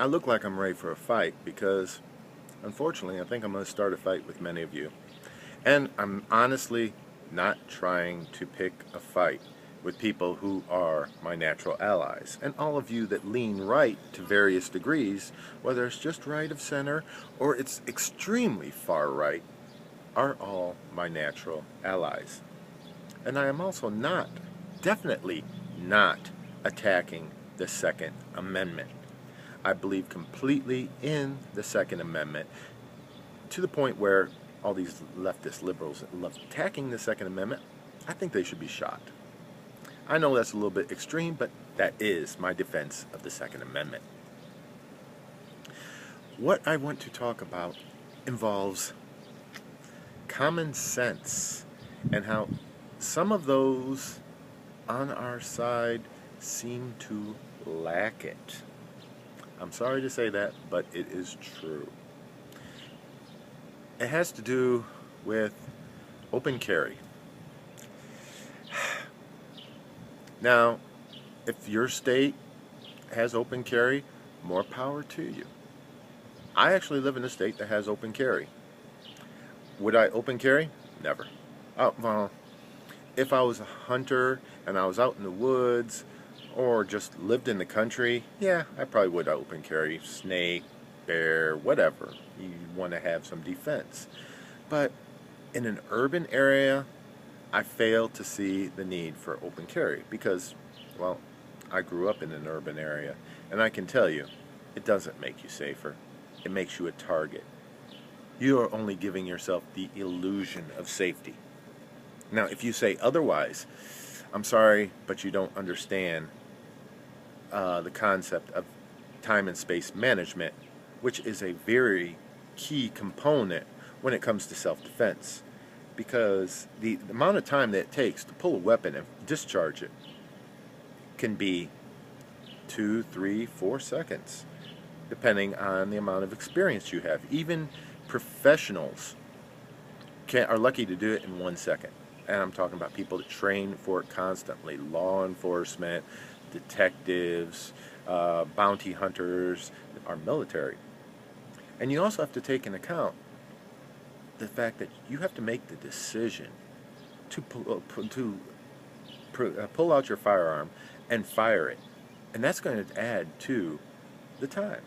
I look like I'm ready for a fight because, unfortunately, I think I'm going to start a fight with many of you. And I'm honestly not trying to pick a fight with people who are my natural allies. And all of you that lean right to various degrees, whether it's just right of center or it's extremely far right, are all my natural allies. And I am also not, definitely not, attacking the Second Amendment. I believe completely in the Second Amendment to the point where all these leftist liberals love attacking the Second Amendment. I think they should be shot. I know that's a little bit extreme, but that is my defense of the Second Amendment. What I want to talk about involves common sense and how some of those on our side seem to lack it. I'm sorry to say that, but it is true. It has to do with open carry. Now, if your state has open carry, more power to you. I actually live in a state that has open carry. Would I open carry? Never. Oh, well, if I was a hunter and I was out in the woods or just lived in the country, yeah, I probably would open carry. Snake, bear, whatever. You want to have some defense. But in an urban area, I fail to see the need for open carry because, well, I grew up in an urban area, and I can tell you, it doesn't make you safer. It makes you a target. You are only giving yourself the illusion of safety. Now, if you say otherwise, I'm sorry, but you don't understand the concept of time and space management, which is a very key component when it comes to self-defense. Because the amount of time that it takes to pull a weapon and discharge it can be 2, 3, 4 seconds, depending on the amount of experience you have. Even professionals are lucky to do it in 1 second. And I'm talking about people that train for it constantly. Law enforcement, detectives, bounty hunters, our military. And you also have to take into account the fact that you have to make the decision to pull out your firearm and fire it. And that's going to add to the time.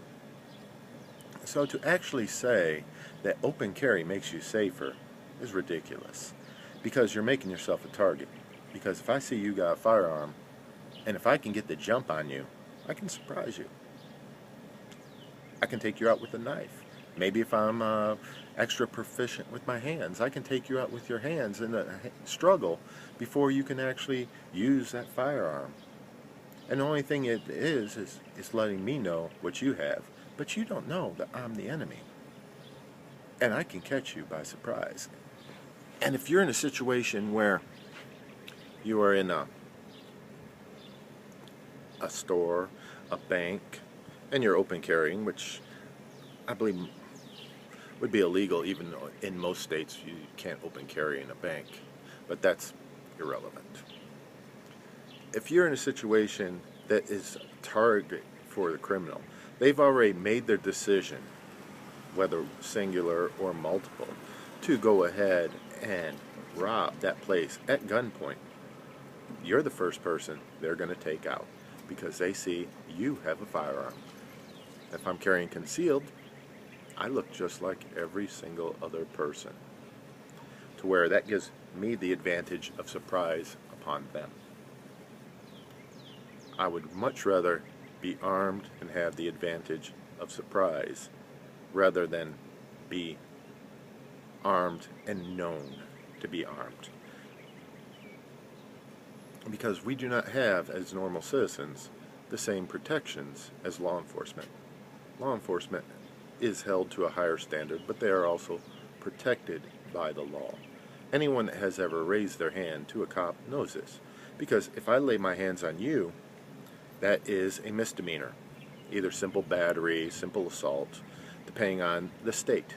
So to actually say that open carry makes you safer is ridiculous, because you're making yourself a target. Because if I see you got a firearm, and if I can get the jump on you, I can surprise you. I can take you out with a knife. Maybe if I'm extra proficient with my hands, I can take you out with your hands in a struggle before you can actually use that firearm. And the only thing it is letting me know what you have, but you don't know that I'm the enemy. And I can catch you by surprise. And if you're in a situation where you are in a store, a bank, and you're open carrying, which I believe would be illegal, even though in most states you can't open carry in a bank, but that's irrelevant. If you're in a situation that is a target for the criminal, they've already made their decision, whether singular or multiple, to go ahead and rob that place at gunpoint. You're the first person they're going to take out because they see you have a firearm. If I'm carrying concealed, I look just like every single other person, to where that gives me the advantage of surprise upon them. I would much rather be armed and have the advantage of surprise rather than be armed and known to be armed. Because we do not have, as normal citizens, the same protections as law enforcement. Law enforcement is held to a higher standard, but they are also protected by the law. Anyone that has ever raised their hand to a cop knows this, because if I lay my hands on you, that is a misdemeanor, either simple battery, simple assault, depending on the state.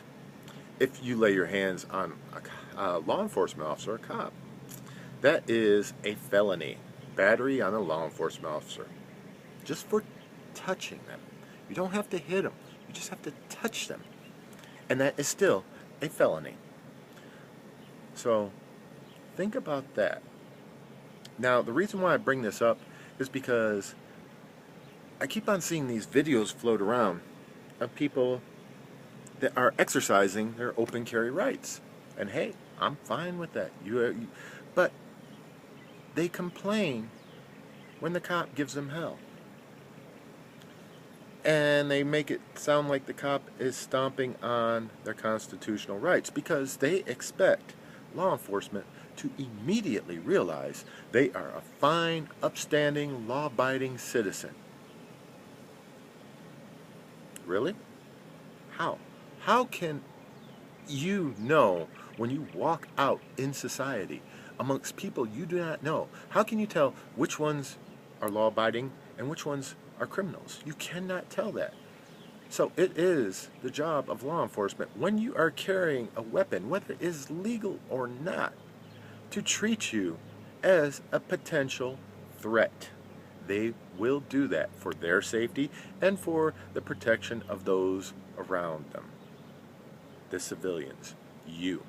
If you lay your hands on a law enforcement officer, a cop, that is a felony, battery on a law enforcement officer, just for touching them. You don't have to hit them. You just have to touch them. And that is still a felony. So think about that. Now, the reason why I bring this up is because I keep on seeing these videos float around of people that are exercising their open carry rights. And hey, I'm fine with that. But they complain when the cop gives them hell. And they make it sound like the cop is stomping on their constitutional rights because they expect law enforcement to immediately realize they are a fine, upstanding, law-abiding citizen. Really? How? How can you know when you walk out in society amongst people you do not know? How can you tell which ones are law-abiding and which ones are criminals? You cannot tell that. So it is the job of law enforcement, when you are carrying a weapon, whether it is legal or not, to treat you as a potential threat. They will do that for their safety and for the protection of those around them, the civilians, you.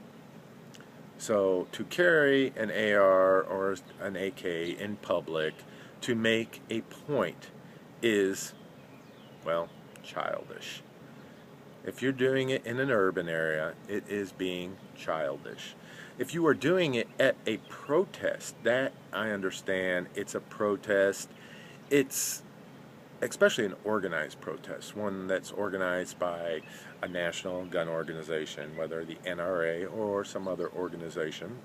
So to carry an AR or an AK in public to make a point is, well, childish. If you're doing it in an urban area, it is being childish. If you are doing it at a protest, that I understand. It's a protest. It's especially an organized protest, one that's organized by a national gun organization, whether the NRA or some other organization,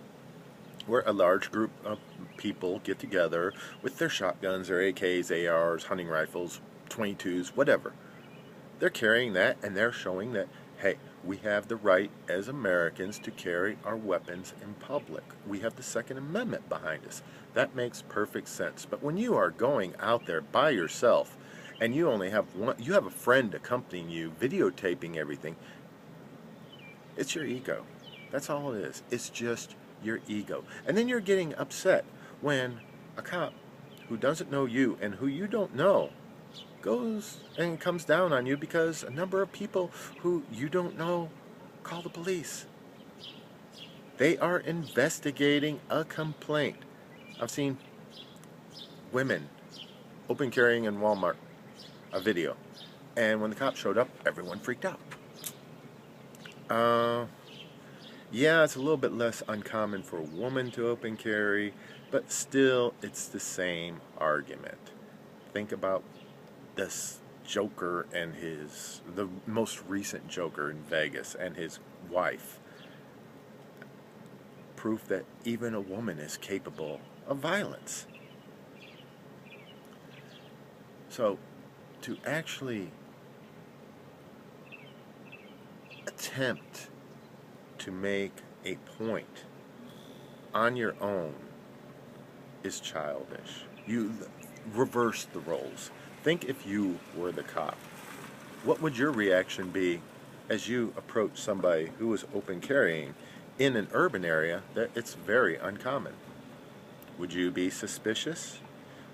where a large group of people get together with their shotguns, their AKs, ARs, hunting rifles, 22s, whatever. They're carrying that, and they're showing that, hey, we have the right as Americans to carry our weapons in public. We have the Second Amendment behind us. That makes perfect sense. But when you are going out there by yourself and you only have you have a friend accompanying you, videotaping everything, it's your ego. That's all it is. It's just your ego. And then you're getting upset when a cop who doesn't know you and who you don't know goes and comes down on you because a number of people who you don't know call the police. They are investigating a complaint. I've seen women open carrying in Walmart, a video, and when the cops showed up, everyone freaked out. Yeah, it's a little bit less uncommon for a woman to open carry, but still it's the argument. Think about this Joker and the most recent Joker in Vegas and his wife. Proof that even a woman is capable of violence. So, to actually attempt to make a point on your own is childish. You reverse the roles. Think if you were the cop. What would your reaction be as you approach somebody who is open carrying in an urban area that it's very uncommon? Would you be suspicious?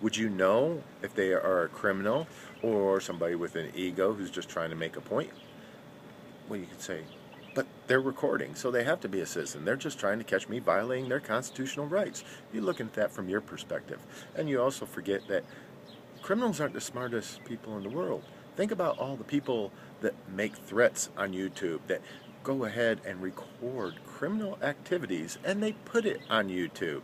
Would you know if they are a criminal or somebody with an ego who's just trying to make a point? Well, you could say, but they're recording, so they have to be a citizen. They're just trying to catch me violating their constitutional rights. You look at that from your perspective. And you also forget that criminals aren't the smartest people in the world. Think about all the people that make threats on YouTube, that go ahead and record criminal activities, and they put it on YouTube.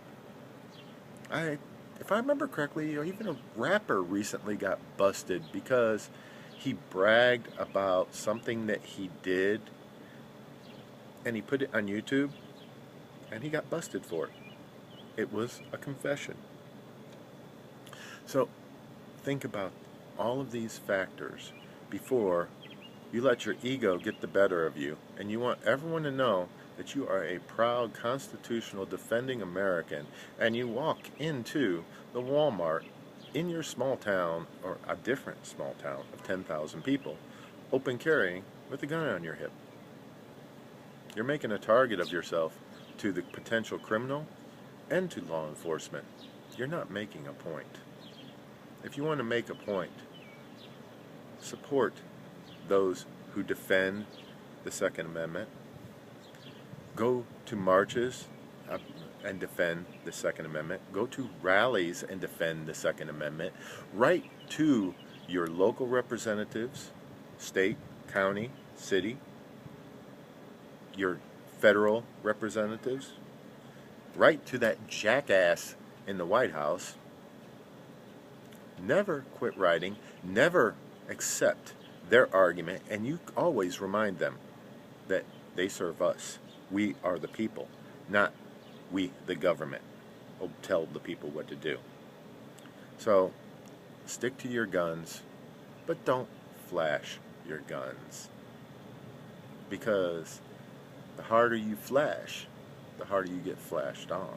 If I remember correctly, even a rapper recently got busted because he bragged about something that he did, and he put it on YouTube, and he got busted for it. It was a confession. So, think about all of these factors before you let your ego get the better of you, and you want everyone to know that you are a proud, constitutional, defending American, and you walk into the Walmart in your small town, or a different small town of 10,000 people, open carrying with a gun on your hip. You're making a target of yourself to the potential criminal and to law enforcement. You're not making a point. If you want to make a point, support those who defend the Second Amendment. Go to marches and defend the Second Amendment. Go to rallies and defend the Second Amendment. Write to your local representatives, state, county, city, your federal representatives. Write to that jackass in the White House. Never quit writing. Never accept their argument, and you always remind them that they serve us. We are the people, not we, the government, will tell the people what to do. So, stick to your guns, but don't flash your guns. Because the harder you flash, the harder you get flashed on.